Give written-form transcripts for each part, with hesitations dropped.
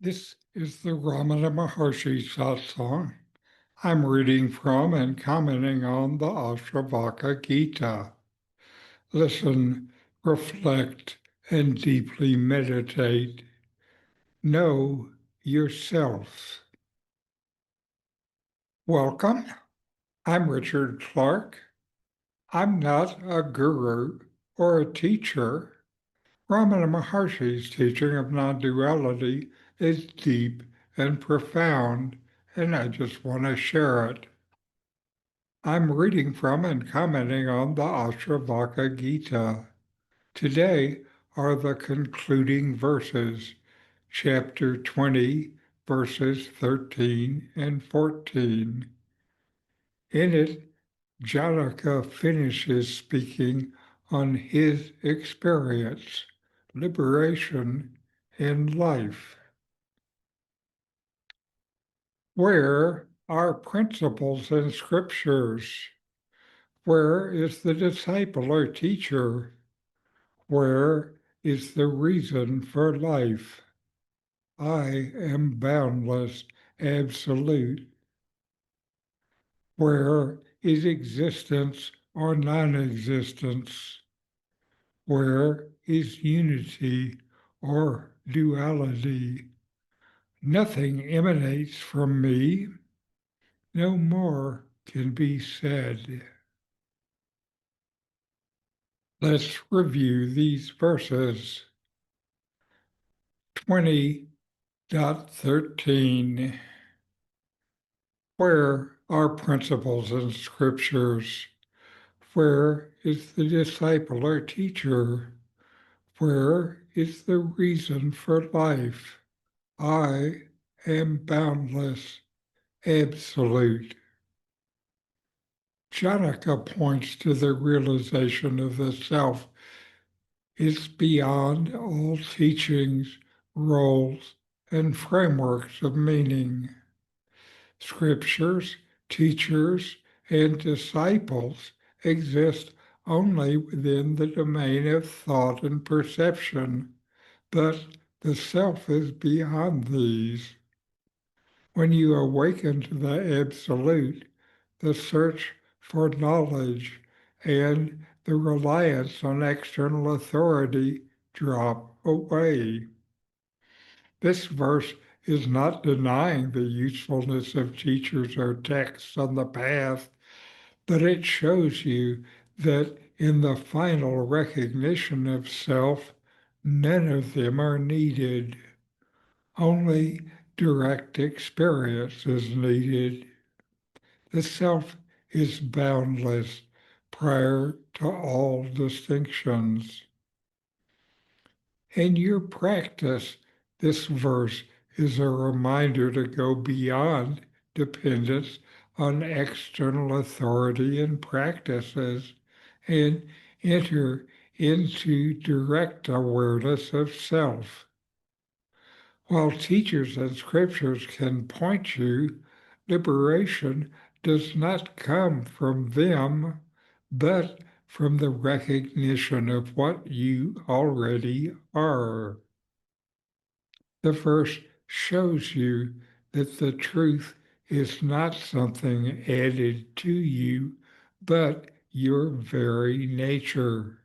This is the Ramana Maharshi Satsang. I'm reading from and commenting on the Ashtavakra Gita. Listen, reflect, and deeply meditate. Know yourself. Welcome. I'm Richard Clarke. I'm not a guru or a teacher. Ramana Maharshi's teaching of non-duality is deep and profound, and I just want to share it. I'm reading from and commenting on the Ashtavakra Gita. Today are the concluding verses, chapter 20, verses 13 and 14. In it, Janaka finishes speaking on his experience, liberation, in life. Where are principles and scriptures? Where is the disciple or teacher? Where is the reason for life? I am boundless, absolute. Where is existence or non-existence? Where is unity or duality? Nothing emanates from me. No more can be said. Let's review these verses. 20.13. Where are principles and scriptures? Where is the disciple or teacher? Where is the reason for life? I am boundless, absolute. Janaka points to the realization of the self is beyond all teachings, roles, and frameworks of meaning. Scriptures, teachers, and disciples exist only within the domain of thought and perception, but the self is beyond these. When you awaken to the Absolute, the search for knowledge and the reliance on external authority drop away. This verse is not denying the usefulness of teachers or texts on the path, but it shows you that in the final recognition of self, none of them are needed. Only direct experience is needed. The self is boundless prior to all distinctions. In your practice, this verse is a reminder to go beyond dependence on external authority and practices and enter into direct awareness of self. While teachers and scriptures can point you, liberation does not come from them, but from the recognition of what you already are. The verse shows you that the truth is not something added to you, but your very nature.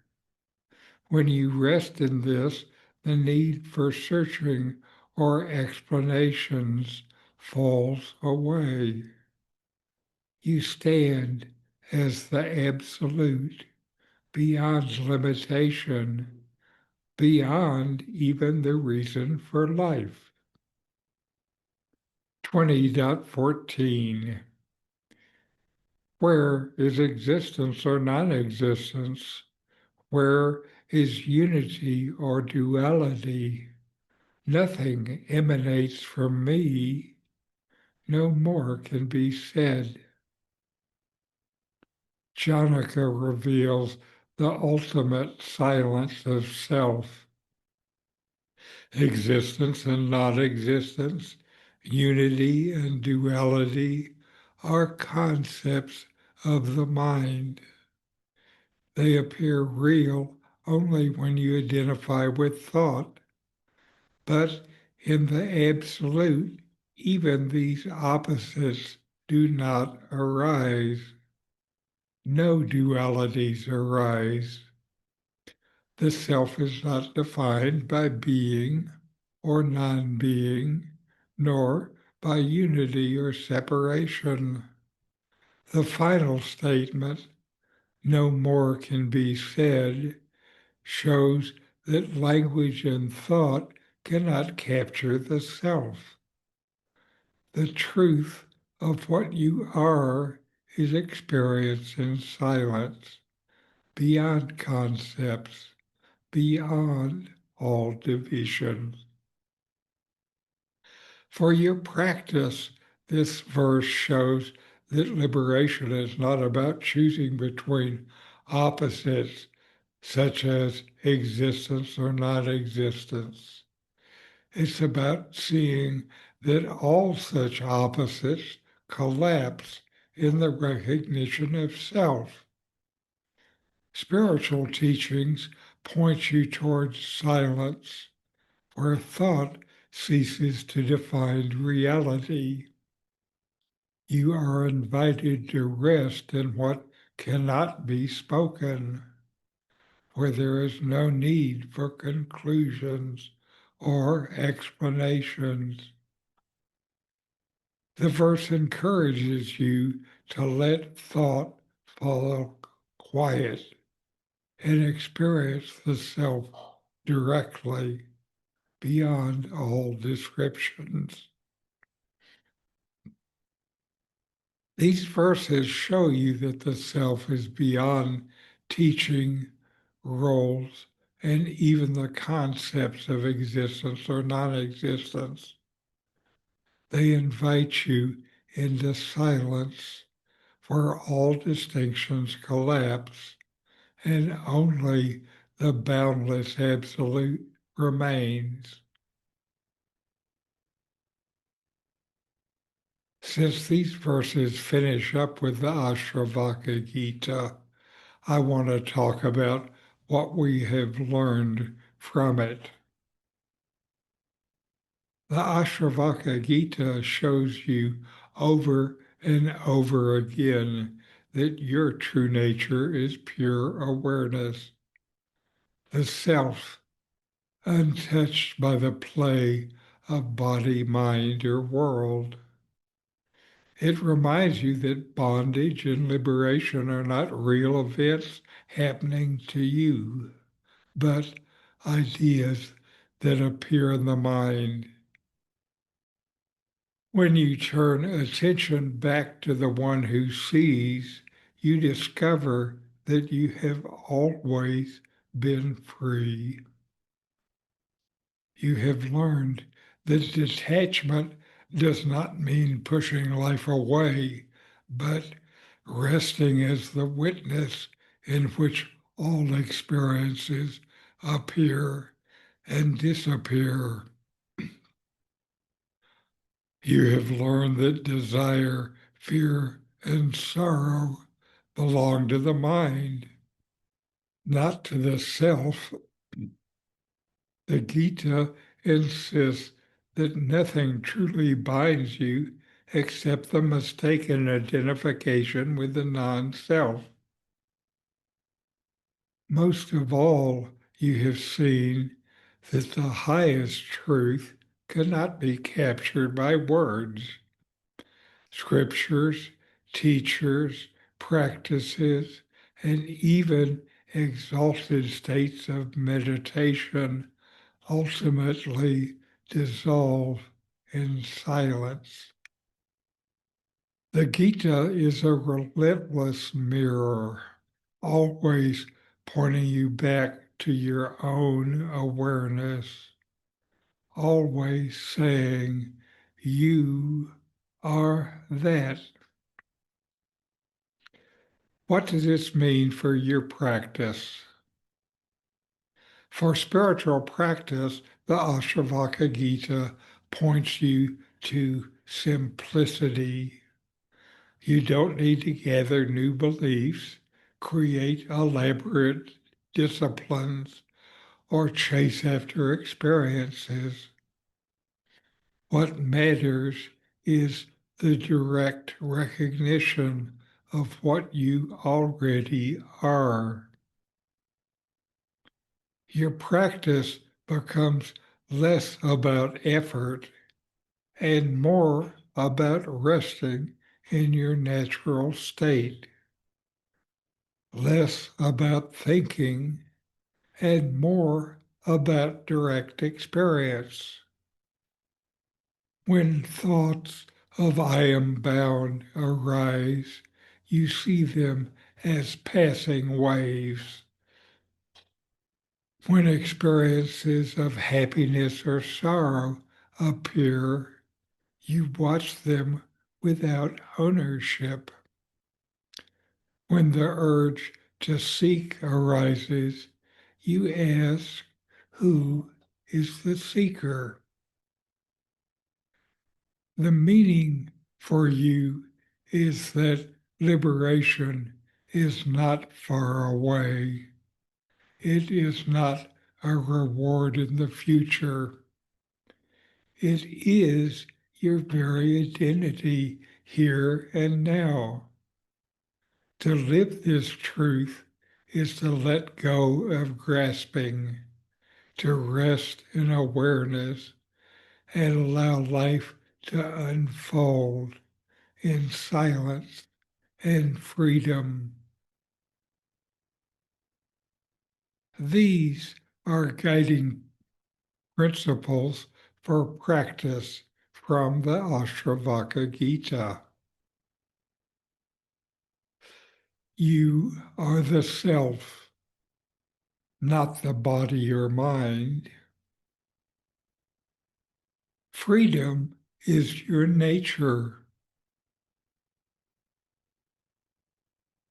When you rest in this, the need for searching or explanations falls away. You stand as the Absolute, beyond limitation, beyond even the reason for life. 20.14. Where is existence or non-existence? Where is unity or duality? Nothing emanates from me. No more can be said. Janaka reveals the ultimate silence of self. Existence and non-existence, unity and duality are concepts of the mind. They appear real only when you identify with thought. But In the absolute, even these opposites do not arise. No dualities arise. The self is not defined by being or non-being, nor by unity or separation. The final statement, no more can be said, shows that language and thought cannot capture the self. The truth of what you are is experienced in silence, beyond concepts, beyond all divisions. For your practice, this verse shows that liberation is not about choosing between opposites such as existence or non-existence. It's about seeing that all such opposites collapse in the recognition of self. Spiritual teachings point you towards silence, where thought ceases to define reality. You are invited to rest in what cannot be spoken, where there is no need for conclusions or explanations. The verse encourages you to let thought follow quiet and experience the self directly, beyond all descriptions. These verses show you that the self is beyond teaching, roles, and even the concepts of existence or non-existence. They invite you into silence where all distinctions collapse and only the boundless absolute remains. Since these verses finish up with the Ashtavakra Gita, I want to talk about what we have learned from it. The Ashtavakra Gita shows you over and over again that your true nature is pure awareness, the self, untouched by the play of body, mind, or world. It reminds you that bondage and liberation are not real events happening to you, but ideas that appear in the mind. When you turn attention back to the one who sees, you discover that you have always been free. You have learned that detachment does not mean pushing life away, but resting as the witness in which all experiences appear and disappear. You have learned that desire, fear, and sorrow belong to the mind, not to the self. The Gita insists that nothing truly binds you except the mistaken identification with the non-self. Most of all, you have seen that the highest truth cannot be captured by words. Scriptures, teachers, practices, and even exalted states of meditation ultimately dissolve in silence. The Gita is a relentless mirror, always pointing you back to your own awareness, always saying, you are that. What does this mean for your practice? For spiritual practice, the Ashtavakra Gita points you to simplicity. You don't need to gather new beliefs, create elaborate disciplines, or chase after experiences. What matters is the direct recognition of what you already are. Your practice becomes less about effort and more about resting in your natural state, less about thinking and more about direct experience. When thoughts of I am bound arise, you see them as passing waves. When experiences of happiness or sorrow appear, you watch them without ownership. When the urge to seek arises, you ask, who is the seeker? The meaning for you is that liberation is not far away. It is not a reward in the future. It is your very identity here and now. To live this truth is to let go of grasping, to rest in awareness, and allow life to unfold in silence and freedom. These are guiding principles for practice from the Ashtavakra Gita. You are the self, not the body or mind. Freedom is your nature.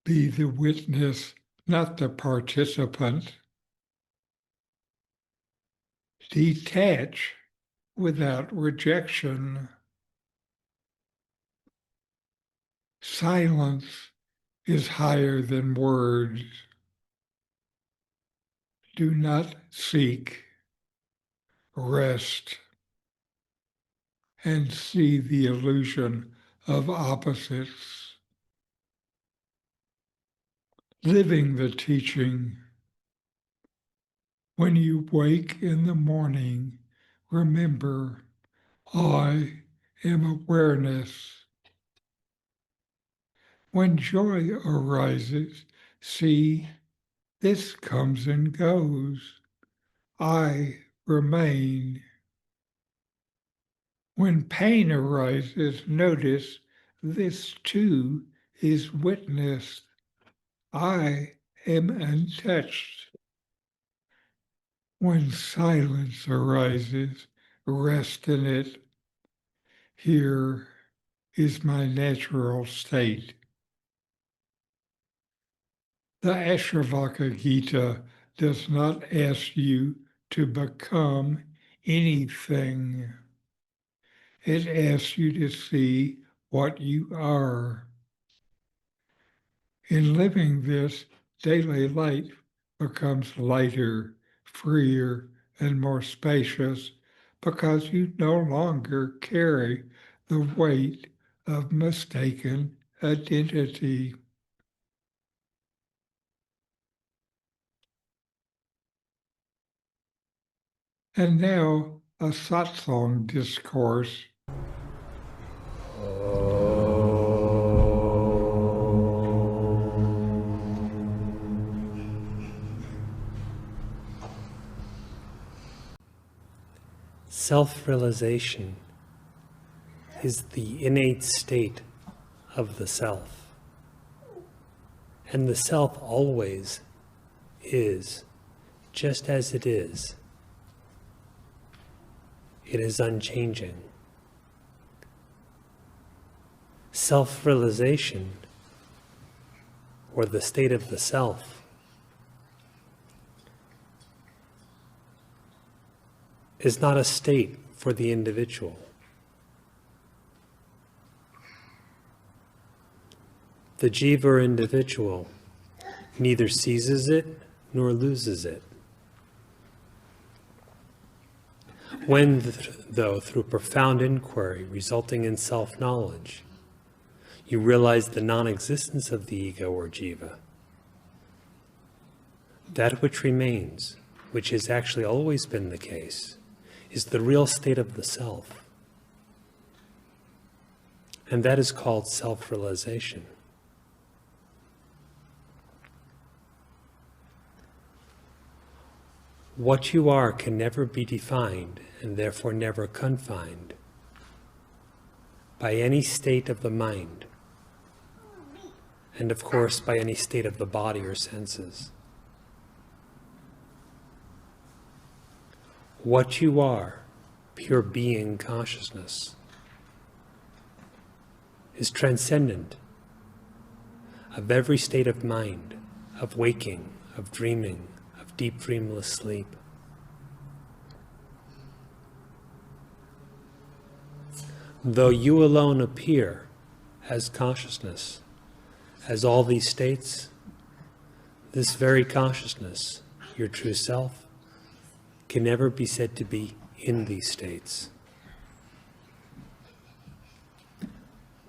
Be the witness, not the participant. Detach without rejection. Silence is higher than words. Do not seek. Rest and see the illusion of opposites. Living the teaching. When you wake in the morning, remember, I am awareness. When joy arises, see, this comes and goes. I remain. When pain arises, notice, this too is witnessed. I am untouched. When silence arises, rest in it. Here is my natural state. The Ashtavakra Gita does not ask you to become anything. It asks you to see what you are. In living this, daily life becomes lighter, freer, and more spacious because you no longer carry the weight of mistaken identity. And now a Satsang discourse. Self-realization is the innate state of the self. And the self always is just as it is. It is unchanging. Self-realization, or the state of the self, is not a state for the individual. The jiva or individual neither seizes it nor loses it. When, though, through profound inquiry resulting in self-knowledge, you realize the non-existence of the ego or jiva, that which remains, which has actually always been the case, is the real state of the self. And that is called self-realization. What you are can never be defined, and therefore never confined, by any state of the mind, and of course by any state of the body or senses. What you are, pure being consciousness, is transcendent of every state of mind, of waking, of dreaming, of deep dreamless sleep. Though you alone appear as consciousness, as all these states, this very consciousness, your true self, can never be said to be in these states.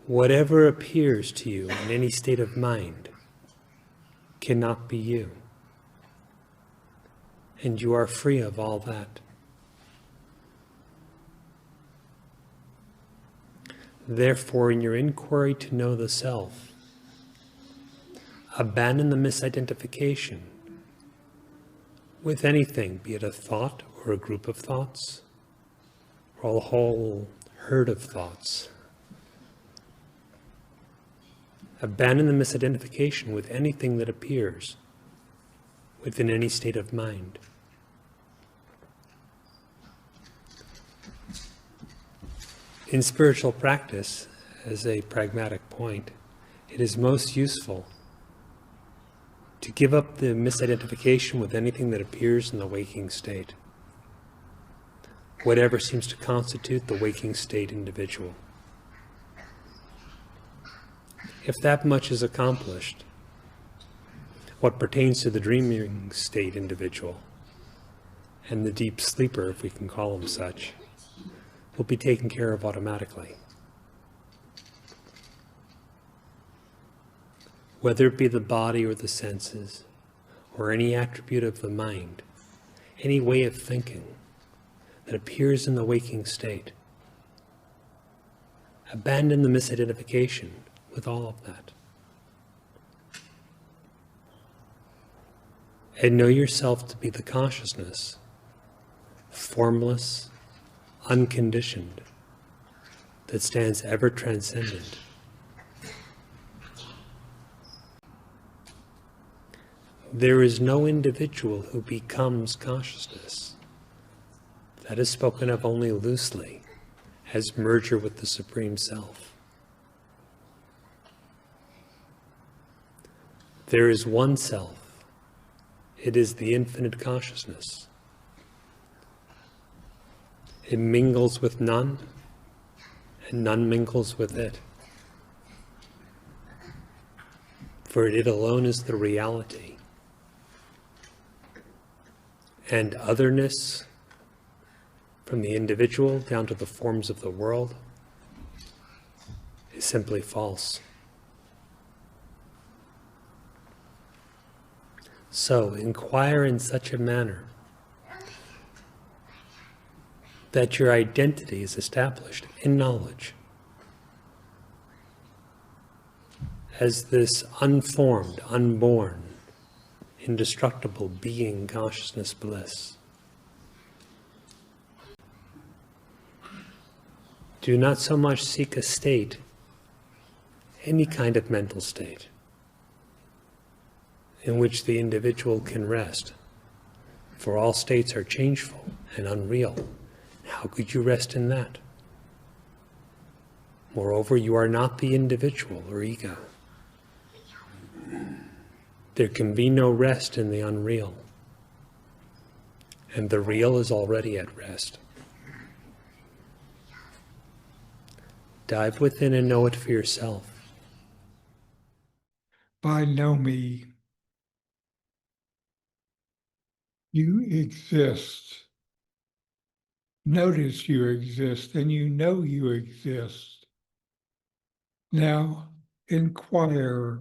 Whatever appears to you in any state of mind cannot be you, and you are free of all that. Therefore, in your inquiry to know the self, abandon the misidentification with anything, be it a thought or a group of thoughts, or a whole herd of thoughts. Abandon the misidentification with anything that appears within any state of mind. In spiritual practice, as a pragmatic point, it is most useful to give up the misidentification with anything that appears in the waking state, whatever seems to constitute the waking state individual. If that much is accomplished, what pertains to the dreaming state individual and the deep sleeper, if we can call him such, will be taken care of automatically. Whether it be the body or the senses, or any attribute of the mind, any way of thinking that appears in the waking state, abandon the misidentification with all of that. And know yourself to be the consciousness, formless, unconditioned, that stands ever transcendent. There is no individual who becomes consciousness. That is spoken of only loosely as merger with the Supreme Self. There is one self. It is the infinite consciousness. It mingles with none, and none mingles with it. For it alone is the reality. And otherness, from the individual down to the forms of the world, is simply false. So inquire in such a manner that your identity is established in knowledge as this unformed, unborn, indestructible being, consciousness, bliss. Do not so much seek a state, any kind of mental state, in which the individual can rest, for all states are changeful and unreal. How could you rest in that? Moreover, you are not the individual or ego. There can be no rest in the unreal, and the real is already at rest. Dive within and know it for yourself. By Nome, you exist notice you exist and you know you exist. Now inquire.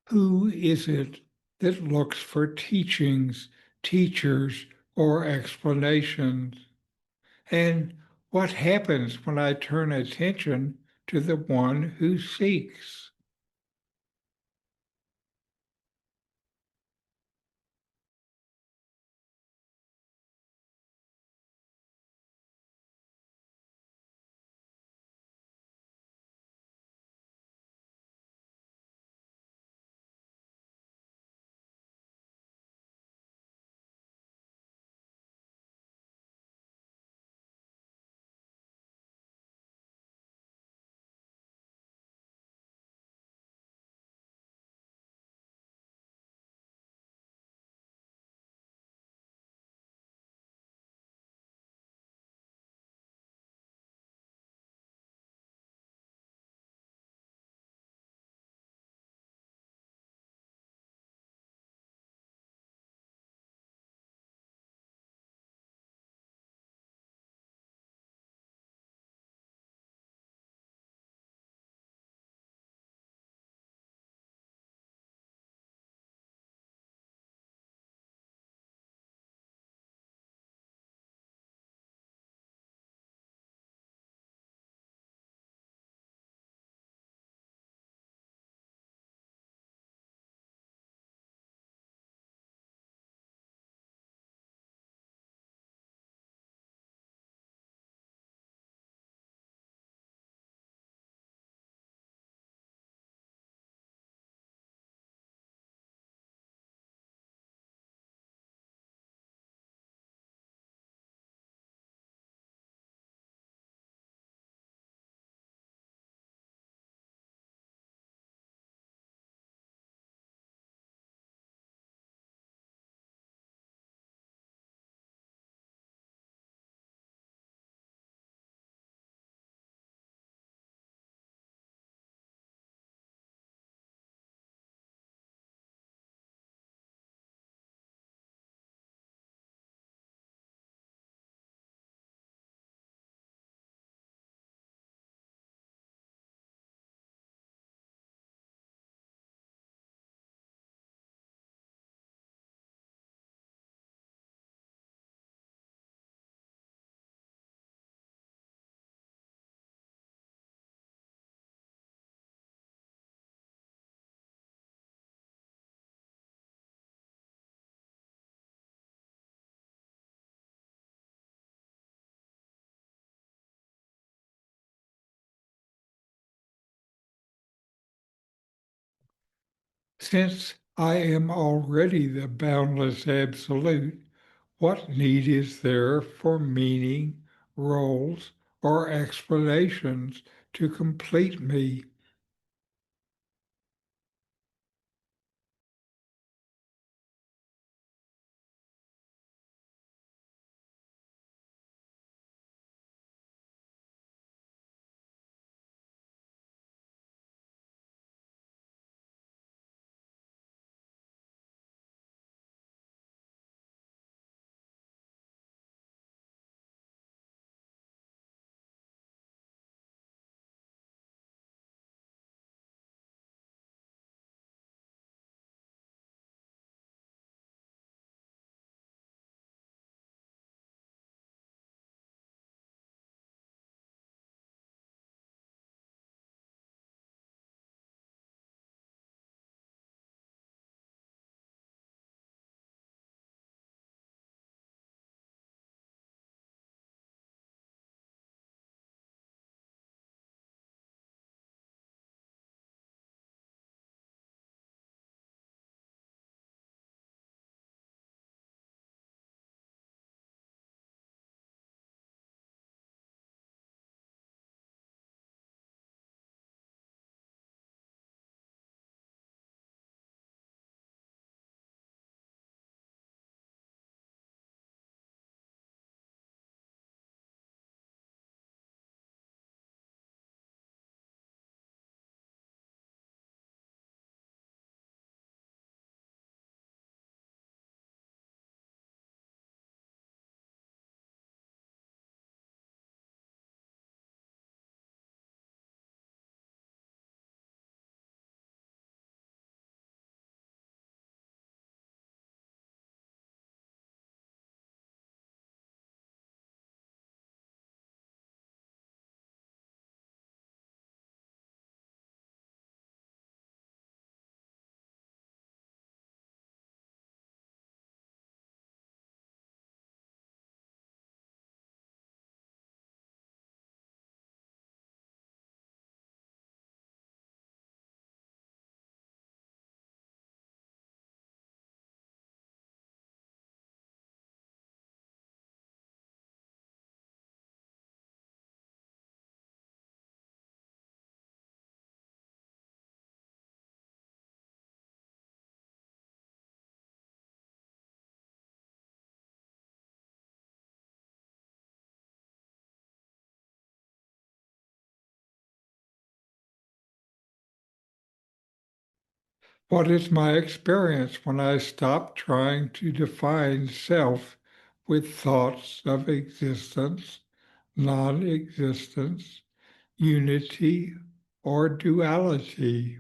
Who is it that looks for teachings, teachers, or explanations? And what happens when I turn attention to the one who seeks? Since I am already the boundless absolute, what need is there for meaning, roles, or explanations to complete me? What is my experience when I stop trying to define self with thoughts of existence, non-existence, unity, or duality?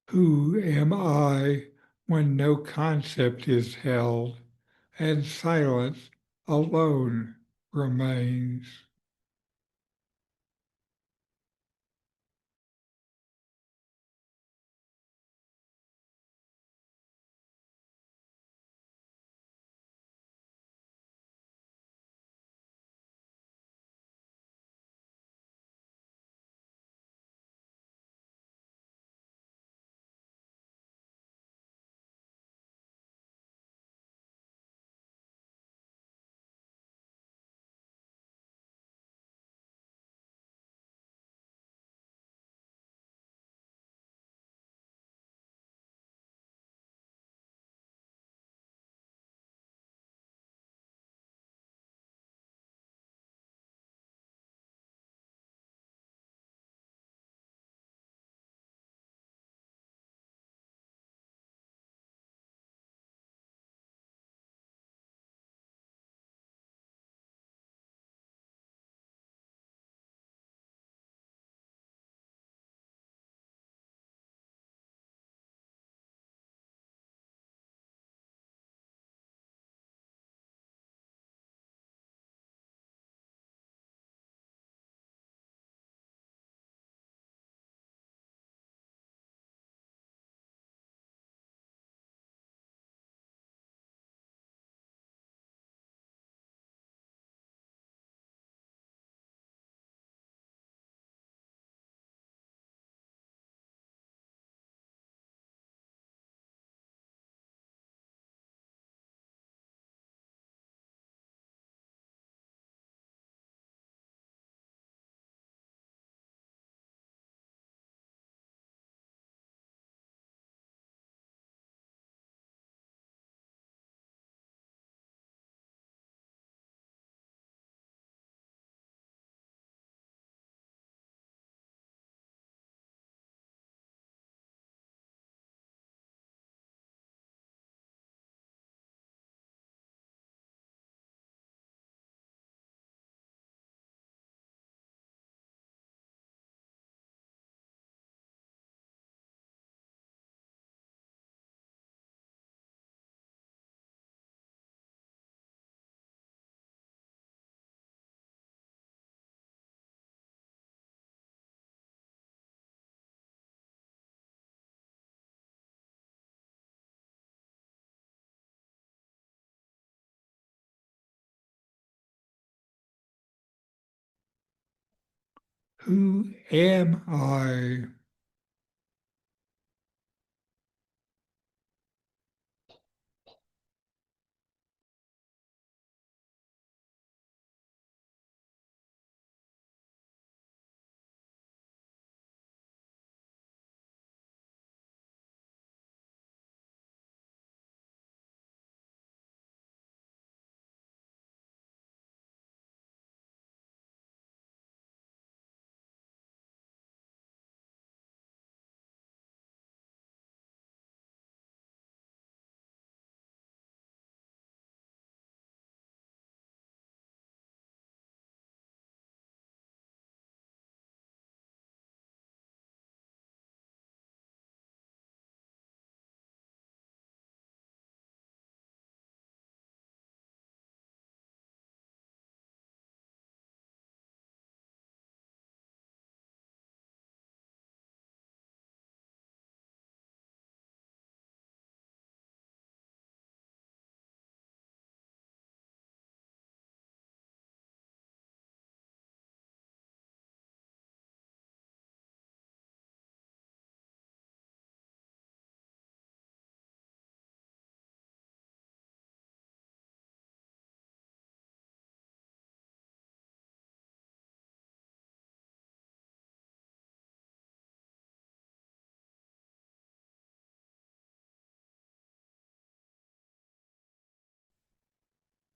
Who am I when no concept is held and silence alone remains? Who am I?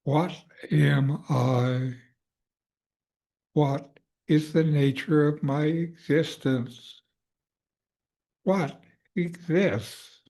What am I? What is the nature of my existence? What exists?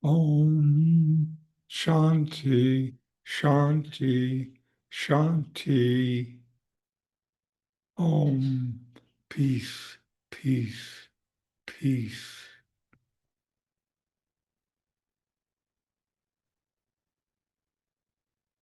Om Shanti, Shanti, Shanti. Om peace, peace, peace.